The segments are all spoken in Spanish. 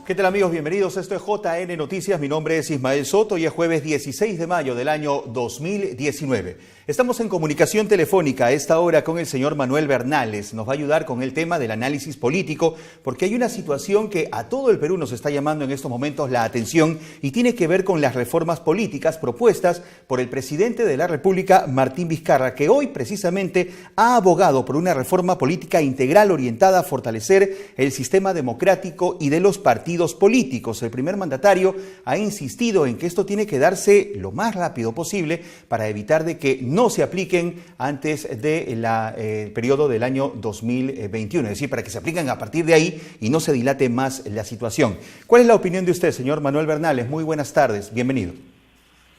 ¿Qué tal, amigos? Bienvenidos. Esto es JN Noticias. Mi nombre es Ismael Soto y es jueves 16 de mayo del año 2019. Estamos en comunicación telefónica a esta hora con el señor Manuel Bernales. Nos va a ayudar con el tema del análisis político porque hay una situación que a todo el Perú nos está llamando en estos momentos la atención y tiene que ver con las reformas políticas propuestas por el presidente de la República, Martín Vizcarra, que hoy precisamente ha abogado por una reforma política integral orientada a fortalecer el sistema democrático y de los partidos políticos. El primer mandatario ha insistido en que esto tiene que darse lo más rápido posible para evitar de que no se apliquen antes del periodo del año 2021, es decir, para que se apliquen a partir de ahí y no se dilate más la situación. ¿Cuál es la opinión de usted, señor Manuel Bernales? Muy buenas tardes, bienvenido.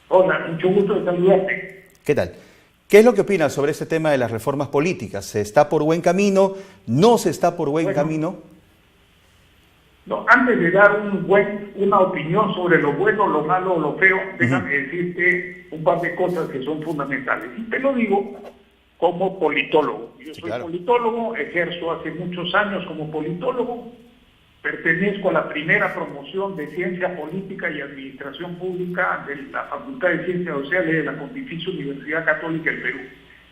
Hola, mucho gusto de saludarte. ¿Qué tal? ¿Qué es lo que opina sobre este tema de las reformas políticas? ¿Se está por buen camino? ¿No se está por buen camino? No, antes de dar una opinión sobre lo bueno, lo malo o lo feo, déjame decirte un par de cosas que son fundamentales. Y te lo digo como politólogo. Yo soy politólogo, ejerzo hace muchos años como politólogo, pertenezco a la primera promoción de Ciencia Política y Administración Pública de la Facultad de Ciencias Sociales de la Pontificia Universidad Católica del Perú.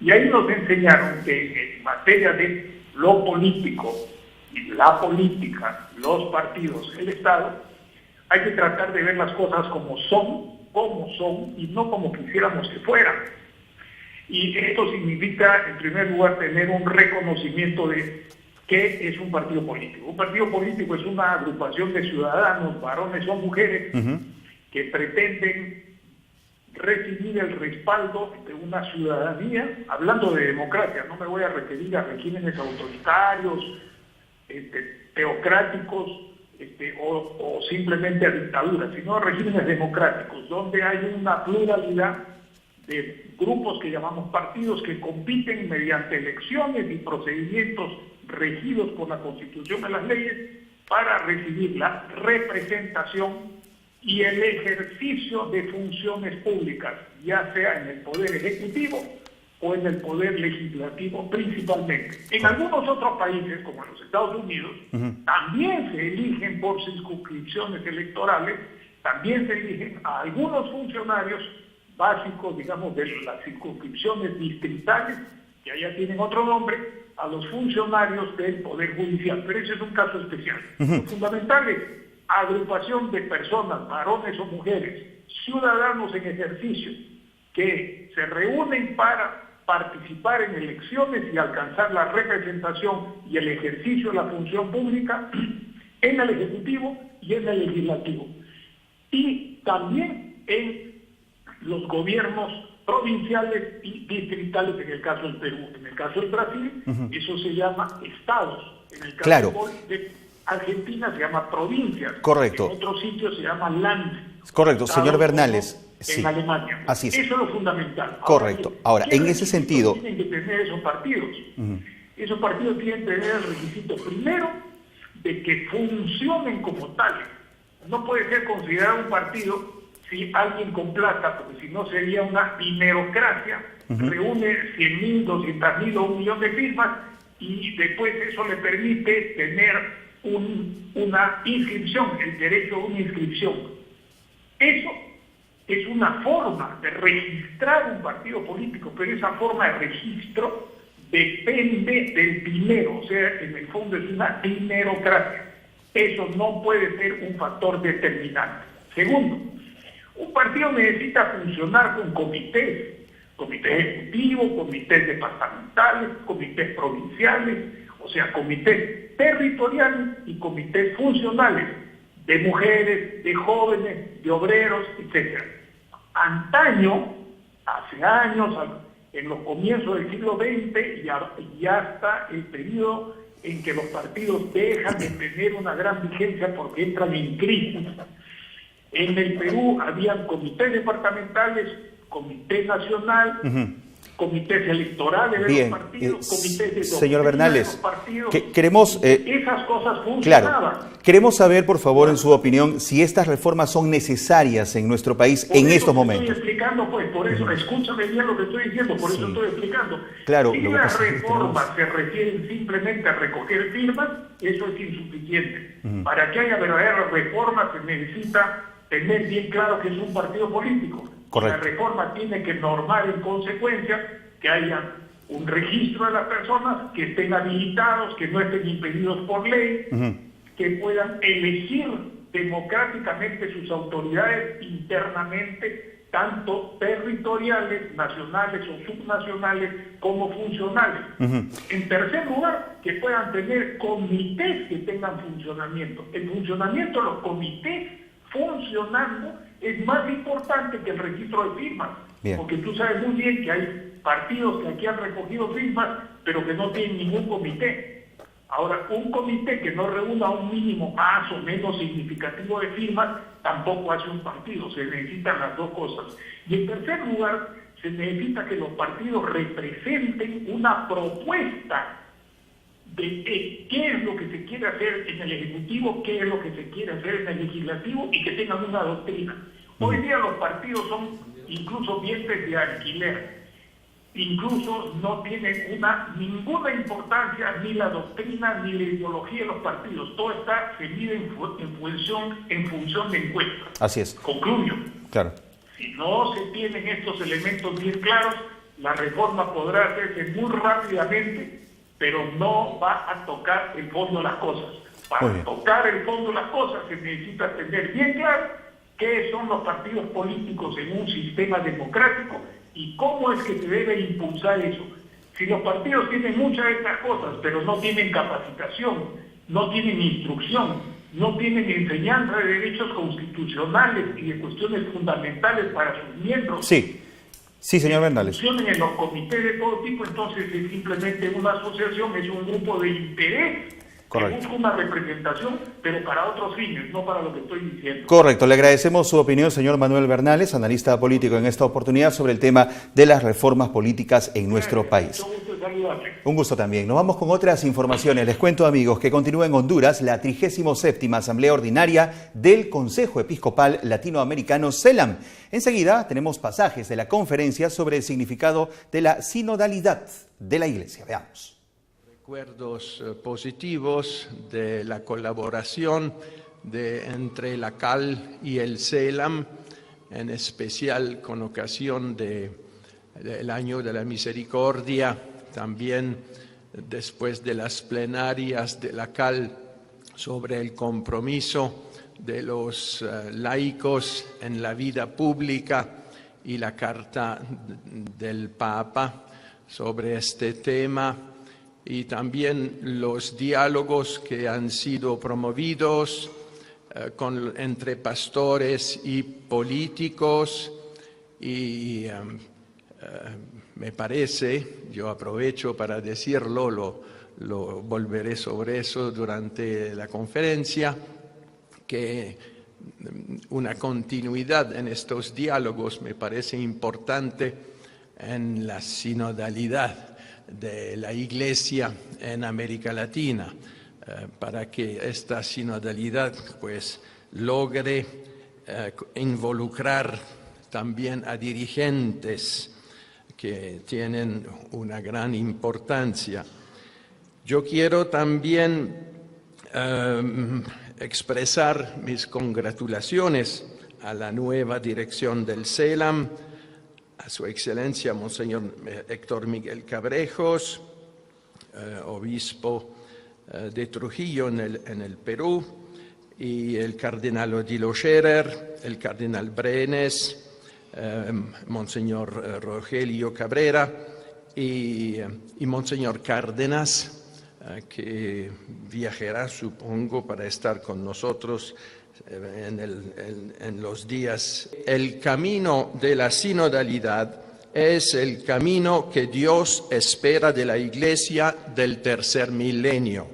Y ahí nos enseñaron que en materia de lo político, la política, los partidos, el Estado, hay que tratar de ver las cosas como son y no como quisiéramos que fueran. Y esto significa, en primer lugar, tener un reconocimiento de qué es un partido político. Un partido político es una agrupación de ciudadanos, varones o mujeres, que pretenden recibir el respaldo de una ciudadanía, hablando de democracia, no me voy a referir a regímenes autoritarios, teocráticos o simplemente a dictaduras, sino a regímenes democráticos, donde hay una pluralidad de grupos que llamamos partidos que compiten mediante elecciones y procedimientos regidos por la Constitución y las leyes para recibir la representación y el ejercicio de funciones públicas, ya sea en el Poder Ejecutivo o en el Poder Legislativo principalmente. En algunos otros países, como en los Estados Unidos, también se eligen por circunscripciones electorales, también se eligen a algunos funcionarios básicos, digamos, de las circunscripciones distritales, que allá tienen otro nombre, a los funcionarios del Poder Judicial. Pero ese es un caso especial. Lo fundamental es agrupación de personas, varones o mujeres, ciudadanos en ejercicio, que se reúnen para participar en elecciones y alcanzar la representación y el ejercicio de la función pública en el Ejecutivo y en el Legislativo. Y también en los gobiernos provinciales y distritales, en el caso del Perú. En el caso del Brasil, eso se llama estados. En el caso de Argentina se llama provincias. Correcto. En otros sitios se llama land. Correcto, señor Bernales. En Alemania. Así es. Eso es lo fundamental. Correcto. Ahora, en ese sentido... Tienen que tener esos partidos. Esos partidos tienen que tener el requisito primero de que funcionen como tales. No puede ser considerado un partido si alguien con plata, porque si no sería una dinerocracia, reúne 100.000, 200.000 o 1 millón de firmas y después eso le permite tener una inscripción, el derecho a una inscripción. Eso es una forma de registrar un partido político, pero esa forma de registro depende del dinero, o sea, en el fondo es una dinerocracia. Eso no puede ser un factor determinante. Segundo, un partido necesita funcionar con comités ejecutivos, comités departamentales, comités provinciales, o sea, comités territoriales y comités funcionales, de mujeres, de jóvenes, de obreros, etc. Antaño, hace años, en los comienzos del siglo XX y hasta el periodo en que los partidos dejan de tener una gran vigencia porque entran en crisis, en el Perú habían comités departamentales, comité nacional, comités electorales de Bien, los partidos, comités de señor doctrina Bernales, de los partidos. queremos... esas cosas funcionaban. Claro, queremos saber, por favor, en su opinión, si estas reformas son necesarias en nuestro país Por en eso estos te momentos. Estoy explicando, pues, por eso, escúchame bien lo que estoy diciendo, por eso estoy explicando. Claro, Si lo que las pasa es que reformas se refieren simplemente a recoger firmas, eso es insuficiente. Para que haya verdaderas reformas se necesita tener bien claro que es un partido político. Correcto. La reforma tiene que normar en consecuencia que haya un registro de las personas, que estén habilitados, que no estén impedidos por ley, que puedan elegir democráticamente sus autoridades internamente, tanto territoriales, nacionales o subnacionales, como funcionales. En tercer lugar, que puedan tener comités que tengan funcionamiento. El funcionamiento de los comités funcionando es más importante que el registro de firmas. Bien. Porque tú sabes muy bien que hay partidos que aquí han recogido firmas, pero que no tienen ningún comité. Ahora, un comité que no reúna un mínimo más o menos significativo de firmas, tampoco hace un partido. Se necesitan las dos cosas. Y en tercer lugar, se necesita que los partidos representen una propuesta de qué es lo que se quiere hacer en el Ejecutivo, qué es lo que se quiere hacer en el Legislativo y que tengan una doctrina. Hoy día los partidos son incluso bienes de alquiler. Incluso no tienen ninguna importancia ni la doctrina ni la ideología de los partidos. Todo se mide en función de encuestas. Así es. Concluyo. Claro. Si no se tienen estos elementos bien claros, la reforma podrá hacerse muy rápidamente, pero no va a tocar el fondo de las cosas. Para tocar el fondo de las cosas se necesita tener bien claro qué son los partidos políticos en un sistema democrático y cómo es que se debe impulsar eso. Si los partidos tienen muchas de estas cosas, pero no tienen capacitación, no tienen instrucción, no tienen enseñanza de derechos constitucionales y de cuestiones fundamentales para sus miembros. Sí, señor Bernales. Funcionen en los comités de todo tipo, entonces es simplemente una asociación, es un grupo de interés. Correcto. Que busca una representación, pero para otros fines, no para lo que estoy diciendo. Correcto. Le agradecemos su opinión, señor Manuel Bernales, analista político en esta oportunidad sobre el tema de las reformas políticas en nuestro país. Un gusto saludarte. Un gusto también. Nos vamos con otras informaciones. Les cuento, amigos, que continúa en Honduras la 37ª Asamblea Ordinaria del Consejo Episcopal Latinoamericano CELAM. Enseguida tenemos pasajes de la conferencia sobre el significado de la sinodalidad de la Iglesia. Veamos. Recuerdos positivos de la colaboración entre la CAL y el CELAM, en especial con ocasión del Año de la Misericordia, también después de las plenarias de la CAL sobre el compromiso de los laicos en la vida pública y la carta del Papa sobre este tema. Y también los diálogos que han sido promovidos entre pastores y políticos y me parece, yo aprovecho para decirlo, lo volveré sobre eso durante la conferencia, que una continuidad en estos diálogos me parece importante en la sinodalidad de la Iglesia en América Latina, para que esta sinodalidad pues logre involucrar también a dirigentes que tienen una gran importancia. Yo quiero también expresar mis congratulaciones a la nueva dirección del CELAM, a Su Excelencia Monseñor Héctor Miguel Cabrejos, obispo de Trujillo en el Perú, y el cardenal Odilo Scherer, el cardenal Brenes, Monseñor Rogelio Cabrera y Monseñor Cárdenas, que viajará, supongo, para estar con nosotros en los días. El camino de la sinodalidad es el camino que Dios espera de la Iglesia del tercer milenio.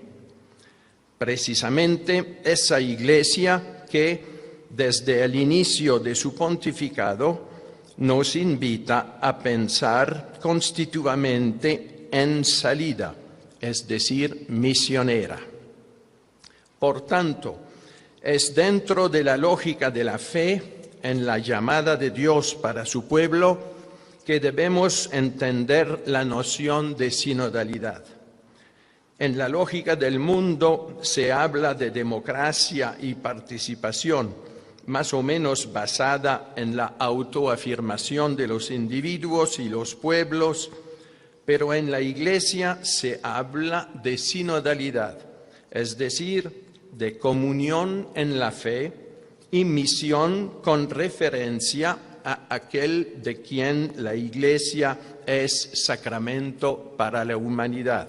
Precisamente esa Iglesia que desde el inicio de su pontificado nos invita a pensar constitutivamente en salida, es decir, misionera. Por tanto, es dentro de la lógica de la fe en la llamada de Dios para su pueblo que debemos entender la noción de sinodalidad. En la lógica del mundo se habla de democracia y participación, más o menos basada en la autoafirmación de los individuos y los pueblos, pero en la Iglesia se habla de sinodalidad, es decir, de comunión en la fe y misión con referencia a aquel de quien la Iglesia es sacramento para la humanidad.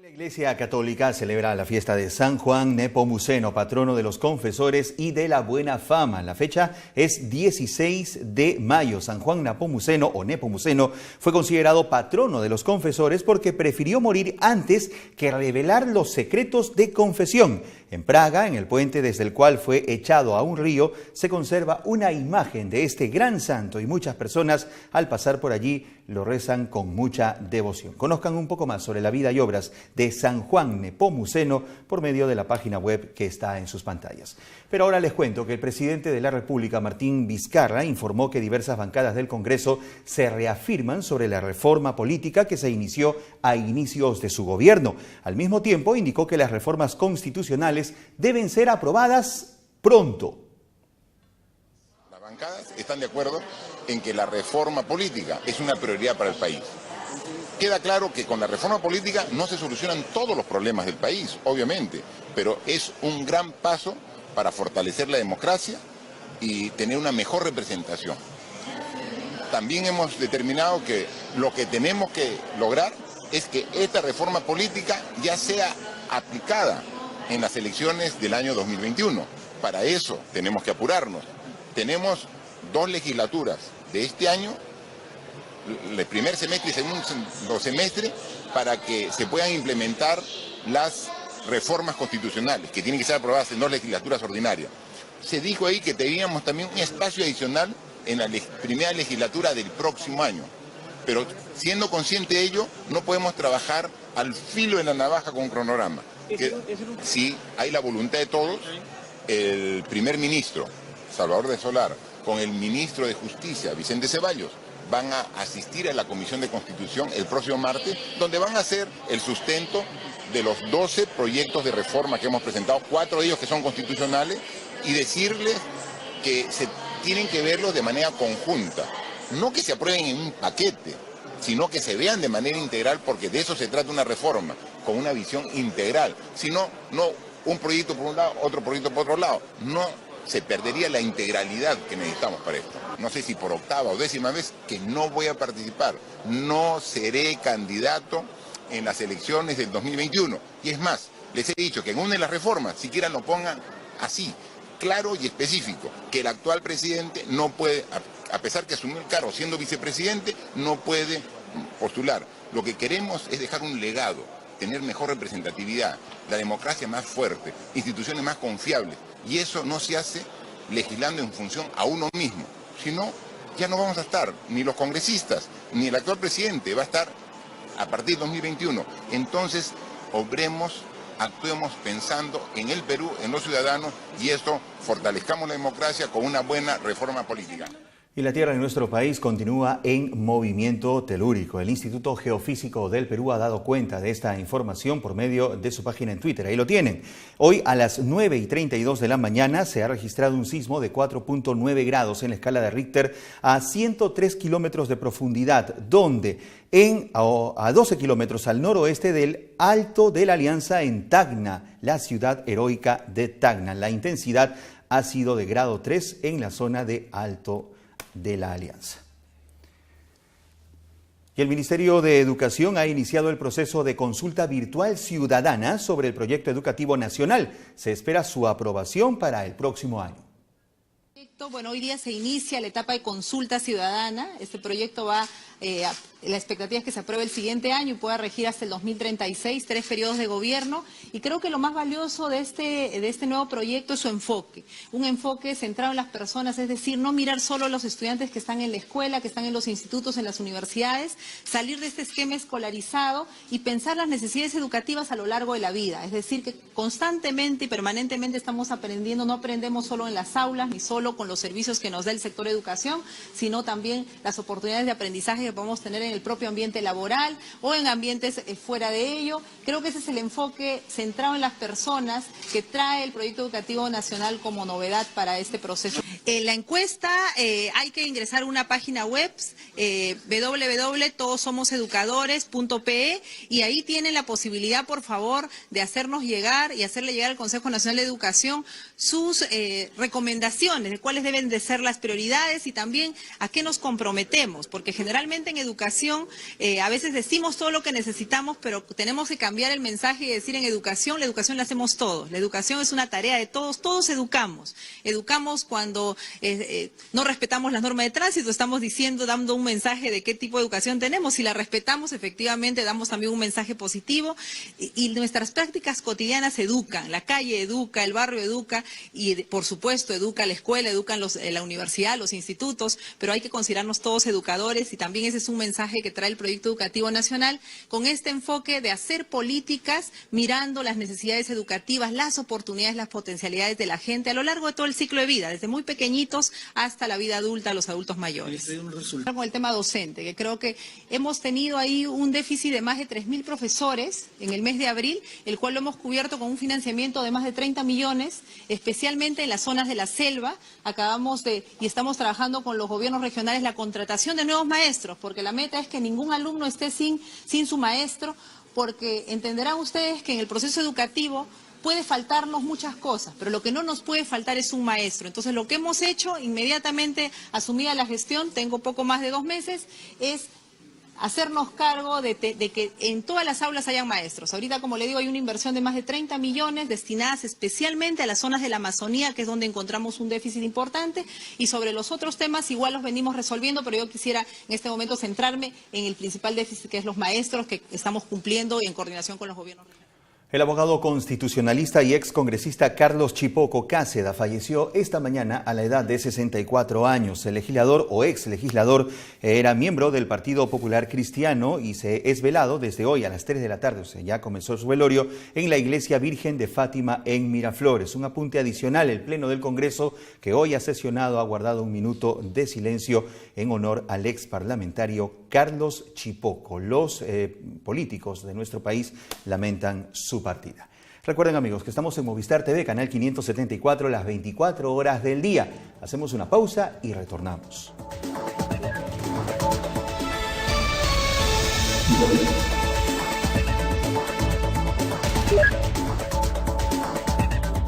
La Iglesia Católica celebra la fiesta de San Juan Nepomuceno, patrono de los confesores y de la buena fama. La fecha es 16 de mayo. San Juan Nepomuceno o Nepomuceno fue considerado patrono de los confesores porque prefirió morir antes que revelar los secretos de confesión. En Praga, en el puente desde el cual fue echado a un río, se conserva una imagen de este gran santo y muchas personas al pasar por allí lo rezan con mucha devoción. Conozcan un poco más sobre la vida y obras de San Juan Nepomuceno por medio de la página web que está en sus pantallas. Pero ahora les cuento que el presidente de la República, Martín Vizcarra, informó que diversas bancadas del Congreso se reafirman sobre la reforma política que se inició a inicios de su gobierno. Al mismo tiempo, indicó que las reformas constitucionales deben ser aprobadas pronto. Las bancadas están de acuerdo en que la reforma política es una prioridad para el país. Queda claro que con la reforma política no se solucionan todos los problemas del país, obviamente, pero es un gran paso para fortalecer la democracia y tener una mejor representación. También hemos determinado que lo que tenemos que lograr es que esta reforma política ya sea aplicada en las elecciones del año 2021. Para eso tenemos que apurarnos. Tenemos 2 legislaturas de este año, el primer semestre y segundo semestre, para que se puedan implementar las reformas constitucionales, que tienen que ser aprobadas en 2 legislaturas ordinarias. Se dijo ahí que teníamos también un espacio adicional en la primera legislatura del próximo año. Pero siendo consciente de ello, no podemos trabajar al filo de la navaja con un cronograma. Si hay la voluntad de todos, el primer ministro, Salvador de Solar, con el ministro de Justicia, Vicente Ceballos, van a asistir a la Comisión de Constitución el próximo martes, donde van a hacer el sustento de los 12 proyectos de reforma que hemos presentado, 4 de ellos que son constitucionales, y decirles que se tienen que verlos de manera conjunta, no que se aprueben en un paquete, sino que se vean de manera integral, porque de eso se trata una reforma, con una visión integral, sino no un proyecto por un lado, otro proyecto por otro lado, no se perdería la integralidad que necesitamos para esto. No sé si por 8ª o 10ª vez que no voy a participar, no seré candidato en las elecciones del 2021. Y es más, les he dicho que en una de las reformas, siquiera lo pongan así, claro y específico, que el actual presidente no puede, a pesar que asumió el cargo siendo vicepresidente, no puede postular. Lo que queremos es dejar un legado, tener mejor representatividad, la democracia más fuerte, instituciones más confiables. Y eso no se hace legislando en función a uno mismo. Si no, ya no vamos a estar, ni los congresistas, ni el actual presidente va a estar a partir de 2021. Entonces, obremos, actuemos pensando en el Perú, en los ciudadanos, y esto fortalezcamos la democracia con una buena reforma política. Y la tierra de nuestro país continúa en movimiento telúrico. El Instituto Geofísico del Perú ha dado cuenta de esta información por medio de su página en Twitter. Ahí lo tienen. Hoy a las 9:32 de la mañana se ha registrado un sismo de 4.9 grados en la escala de Richter a 103 kilómetros de profundidad, donde a 12 kilómetros al noroeste del Alto de la Alianza en Tacna, la ciudad heroica de Tacna. La intensidad ha sido de grado 3 en la zona de Alto de la Alianza. Y el Ministerio de Educación ha iniciado el proceso de consulta virtual ciudadana sobre el proyecto educativo nacional. Se espera su aprobación para el próximo año. Bueno, hoy día se inicia la etapa de consulta ciudadana. Este proyecto va, la expectativa es que se apruebe el siguiente año y pueda regir hasta el 2036, 3 periodos de gobierno. Y creo que lo más valioso de este nuevo proyecto es su enfoque. Un enfoque centrado en las personas, es decir, no mirar solo a los estudiantes que están en la escuela, que están en los institutos, en las universidades, salir de este esquema escolarizado y pensar las necesidades educativas a lo largo de la vida. Es decir, que constantemente y permanentemente estamos aprendiendo, no aprendemos solo en las aulas, ni solo con los servicios que nos da el sector educación, sino también las oportunidades de aprendizaje que podemos tener en el propio ambiente laboral o en ambientes fuera de ello. Creo que ese es el enfoque centrado en las personas que trae el proyecto educativo nacional como novedad para este proceso. La encuesta hay que ingresar a una página web, www.todosomoseducadores.pe, y ahí tienen la posibilidad, por favor, de hacernos llegar y hacerle llegar al Consejo Nacional de Educación sus recomendaciones de cuáles deben de ser las prioridades y también a qué nos comprometemos, porque generalmente en educación a veces decimos todo lo que necesitamos, pero tenemos que cambiar el mensaje y decir en educación, la educación la hacemos todos, la educación es una tarea de todos, todos educamos cuando no respetamos las normas de tránsito, estamos diciendo, dando un mensaje de qué tipo de educación tenemos. Si la respetamos, efectivamente damos también un mensaje positivo y nuestras prácticas cotidianas educan, la calle educa, el barrio educa y por supuesto educa la escuela, educan la universidad, los institutos, pero hay que considerarnos todos educadores y también ese es un mensaje que trae el proyecto educativo nacional con este enfoque de hacer políticas mirando las necesidades educativas, las oportunidades, las potencialidades de la gente a lo largo de todo el ciclo de vida, desde muy pequeñitos hasta la vida adulta, los adultos mayores. Con el tema docente, que creo que hemos tenido ahí un déficit de más de 3.000 profesores en el mes de abril, el cual lo hemos cubierto con un financiamiento de más de 30 millones, especialmente en las zonas de la selva. Y estamos trabajando con los gobiernos regionales la contratación de nuevos maestros, porque la meta es que ningún alumno esté sin su maestro, porque entenderán ustedes que en el proceso educativo puede faltarnos muchas cosas, pero lo que no nos puede faltar es un maestro. Entonces, lo que hemos hecho, inmediatamente asumida la gestión, tengo poco más de 2 meses, es hacernos cargo de que en todas las aulas hayan maestros. Ahorita, como le digo, hay una inversión de más de 30 millones destinadas especialmente a las zonas de la Amazonía, que es donde encontramos un déficit importante, y sobre los otros temas igual los venimos resolviendo, pero yo quisiera en este momento centrarme en el principal déficit, que es los maestros, que estamos cumpliendo y en coordinación con los gobiernos regionales. El abogado constitucionalista y excongresista Carlos Chipoco Cáceda falleció esta mañana a la edad de 64 años. El legislador o ex legislador era miembro del Partido Popular Cristiano y se es velado desde hoy a las 3 de la tarde. O sea, ya comenzó su velorio en la Iglesia Virgen de Fátima en Miraflores. Un apunte adicional: el Pleno del Congreso, que hoy ha sesionado, ha guardado un minuto de silencio en honor al ex parlamentario Carlos Chipoco. Los políticos de nuestro país lamentan su partida. Recuerden, amigos, que estamos en Movistar TV, canal 574, las 24 horas del día. Hacemos una pausa y retornamos.